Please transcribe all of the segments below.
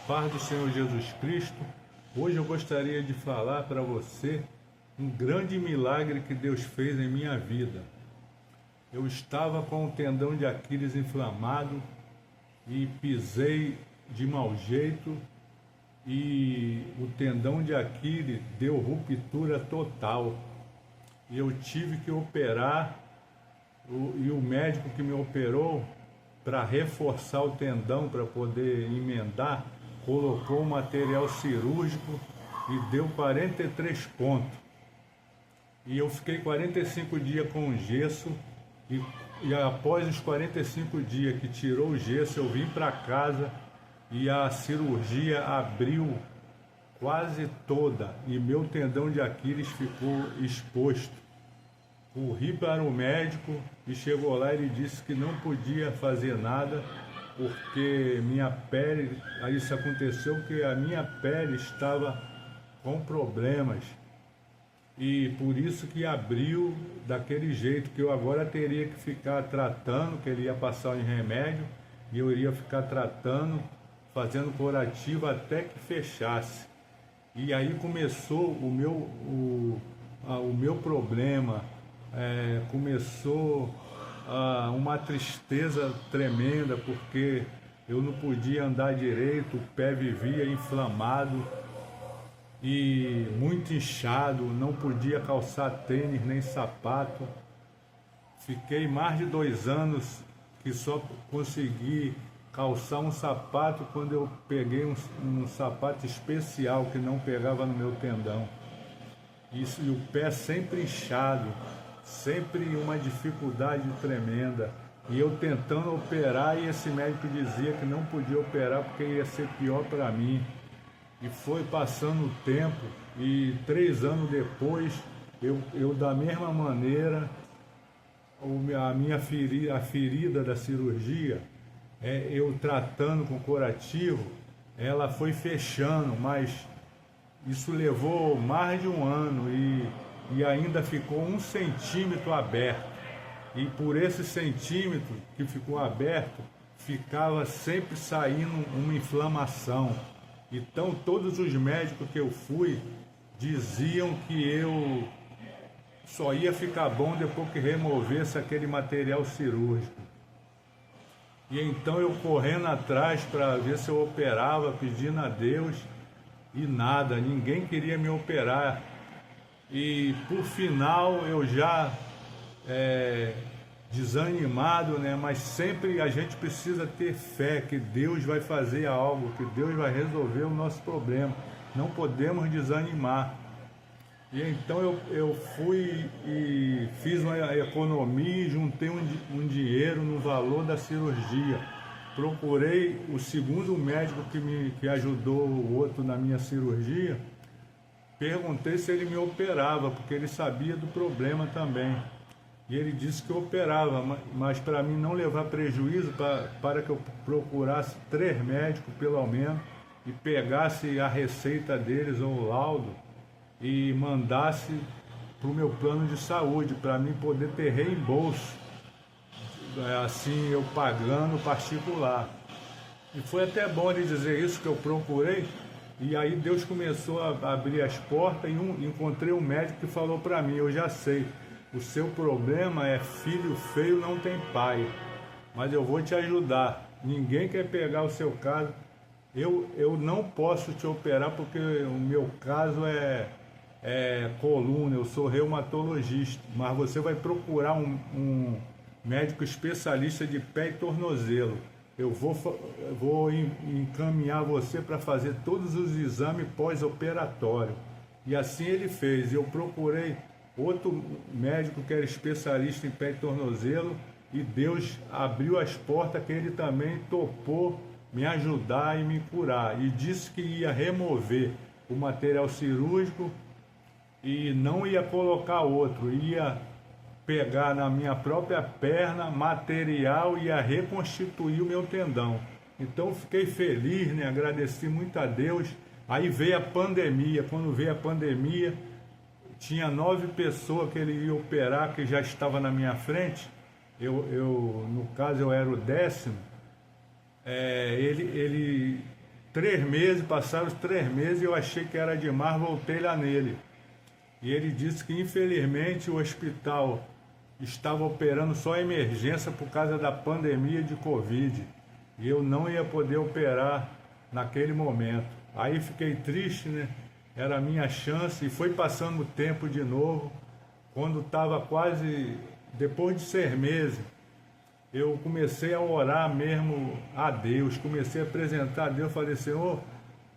Paz do Senhor Jesus Cristo. Hoje eu gostaria de falar para você um grande milagre que Deus fez em minha vida. Eu estava com o tendão de Aquiles inflamado e pisei de mau jeito e o tendão de Aquiles deu ruptura total. E eu tive que operar e o médico que me operou, para reforçar o tendão, para poder emendar, colocou um material cirúrgico e deu 43 pontos. E eu fiquei 45 dias com gesso e após os 45 dias que tirou o gesso, eu vim para casa e a cirurgia abriu quase toda e meu tendão de Aquiles ficou exposto. Corri para o médico e chegou lá e ele disse que não podia fazer nada porque minha pele, isso aconteceu porque a minha pele estava com problemas e por isso que abriu daquele jeito, que eu agora teria que ficar tratando, que ele ia passar em remédio e eu iria ficar tratando, fazendo curativo até que fechasse. E aí começou o meu problema. Começou uma tristeza tremenda, porque eu não podia andar direito, o pé vivia inflamado e muito inchado, não podia calçar tênis nem sapato. Fiquei mais de 2 anos que só consegui calçar um sapato quando eu peguei um sapato especial que não pegava no meu tendão. Isso, e o pé sempre inchado, sempre uma dificuldade tremenda. E eu tentando operar e esse médico dizia que não podia operar porque ia ser pior para mim. E foi passando o tempo e 3 anos depois, eu da mesma maneira, a ferida da cirurgia, eu tratando com curativo, ela foi fechando, mas isso levou mais de 1 ano e ainda ficou 1 centímetro aberto. E por esse centímetro que ficou aberto, ficava sempre saindo uma inflamação. Então todos os médicos que eu fui diziam que eu só ia ficar bom depois que removesse aquele material cirúrgico. E então eu correndo atrás para ver se eu operava, pedindo a Deus, e nada, ninguém queria me operar. E por final eu já desanimado, né? Mas sempre a gente precisa ter fé que Deus vai fazer algo, que Deus vai resolver o nosso problema. Não podemos desanimar. E então eu fui e fiz uma economia e juntei um dinheiro no valor da cirurgia. Procurei o segundo médico que ajudou o outro na minha cirurgia. Perguntei se ele me operava, porque ele sabia do problema também. E ele disse que operava, mas para mim não levar prejuízo, para que eu procurasse 3 médicos pelo menos e pegasse a receita deles ou o laudo e mandasse para o meu plano de saúde, para mim poder ter reembolso, assim eu pagando particular. E foi até bom ele dizer isso, que eu procurei, e aí Deus começou a abrir as portas e encontrei um médico que falou para mim: eu já sei, o seu problema é filho feio não tem pai, mas eu vou te ajudar, ninguém quer pegar o seu caso, eu não posso te operar porque o meu caso é coluna, eu sou reumatologista, mas você vai procurar um médico especialista de pé e tornozelo. Eu vou encaminhar você para fazer todos os exames pós-operatório. E assim ele fez. Eu procurei outro médico que era especialista em pé e tornozelo e Deus abriu as portas, que ele também topou me ajudar e me curar. E disse que ia remover o material cirúrgico e não ia colocar outro, ia pegar na minha própria perna material e ia reconstituir o meu tendão. Então eu fiquei feliz, né? Agradeci muito a Deus. Aí veio a pandemia. Quando veio a pandemia, tinha 9 pessoas que ele ia operar, que já estava na minha frente. No caso, eu era o 10º. Ele 3 meses, passaram os 3 meses e eu achei que era demais, voltei lá nele. E ele disse que infelizmente o hospital estava operando só emergência por causa da pandemia de Covid. E eu não ia poder operar naquele momento. Aí fiquei triste, né? Era a minha chance e foi passando o tempo de novo. Quando estava quase, depois de 6 meses, eu comecei a orar mesmo a Deus, comecei a apresentar a Deus, falei, Senhor,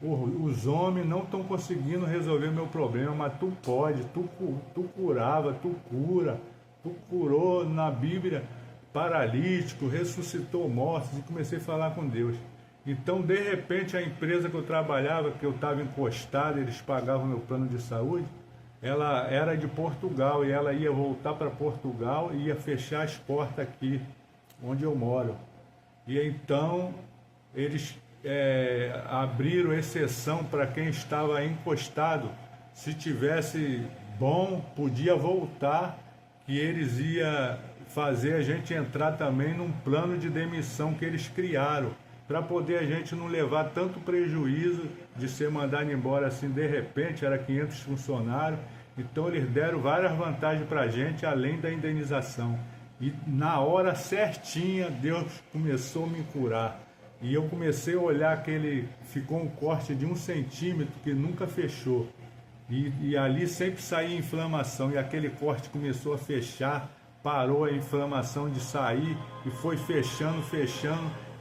os homens não estão conseguindo resolver meu problema, mas Tu pode, tu curava, Tu cura, Tu curou na Bíblia paralítico, ressuscitou mortos, e comecei a falar com Deus. Então, de repente, a empresa que eu trabalhava, que eu estava encostado, eles pagavam meu plano de saúde, ela era de Portugal e ela ia voltar para Portugal e ia fechar as portas aqui, onde eu moro. E então eles abriram exceção para quem estava encostado. Se tivesse bom, podia voltar, que eles iam fazer a gente entrar também num plano de demissão que eles criaram, para poder a gente não levar tanto prejuízo de ser mandado embora assim de repente. Era 500 funcionários, então eles deram várias vantagens para a gente, além da indenização. E na hora certinha, Deus começou a me curar. E eu comecei a olhar ficou um corte de 1 centímetro que nunca fechou. E ali sempre saía inflamação, e aquele corte começou a fechar, parou a inflamação de sair, e foi fechando,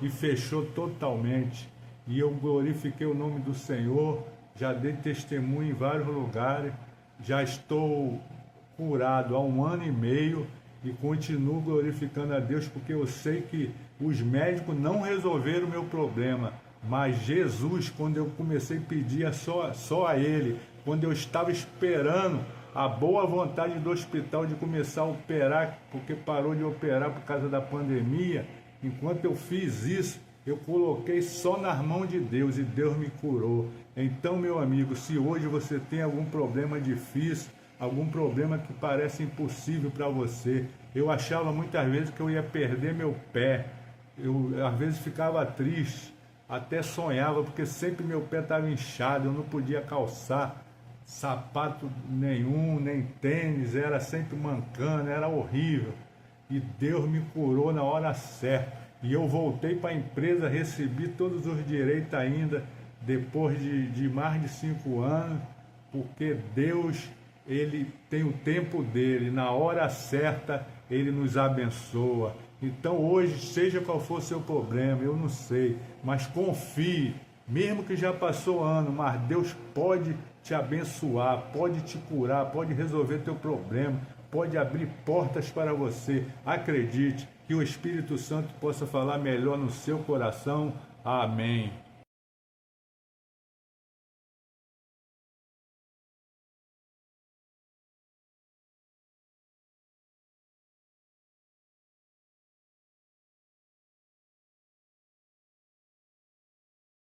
e fechou totalmente. E eu glorifiquei o nome do Senhor, já dei testemunho em vários lugares, já estou curado há 1 ano e meio, e continuo glorificando a Deus, porque eu sei que os médicos não resolveram o meu problema, mas Jesus, quando eu comecei a pedir só a Ele, quando eu estava esperando a boa vontade do hospital de começar a operar, porque parou de operar por causa da pandemia, enquanto eu fiz isso, eu coloquei só nas mãos de Deus e Deus me curou. Então, meu amigo, se hoje você tem algum problema difícil, algum problema que parece impossível para você, eu achava muitas vezes que eu ia perder meu pé, eu às vezes ficava triste, até sonhava, porque sempre meu pé estava inchado, eu não podia calçar sapato nenhum, nem tênis, era sempre mancando, era horrível. E Deus me curou na hora certa. E eu voltei para a empresa, recebi todos os direitos ainda, depois de mais de 5 anos, porque Deus, Ele tem o tempo dele, na hora certa Ele nos abençoa. Então hoje, seja qual for o seu problema, eu não sei, mas confie, mesmo que já passou ano, mas Deus pode te abençoar, pode te curar, pode resolver teu problema, pode abrir portas para você. Acredite, que o Espírito Santo possa falar melhor no seu coração. Amém.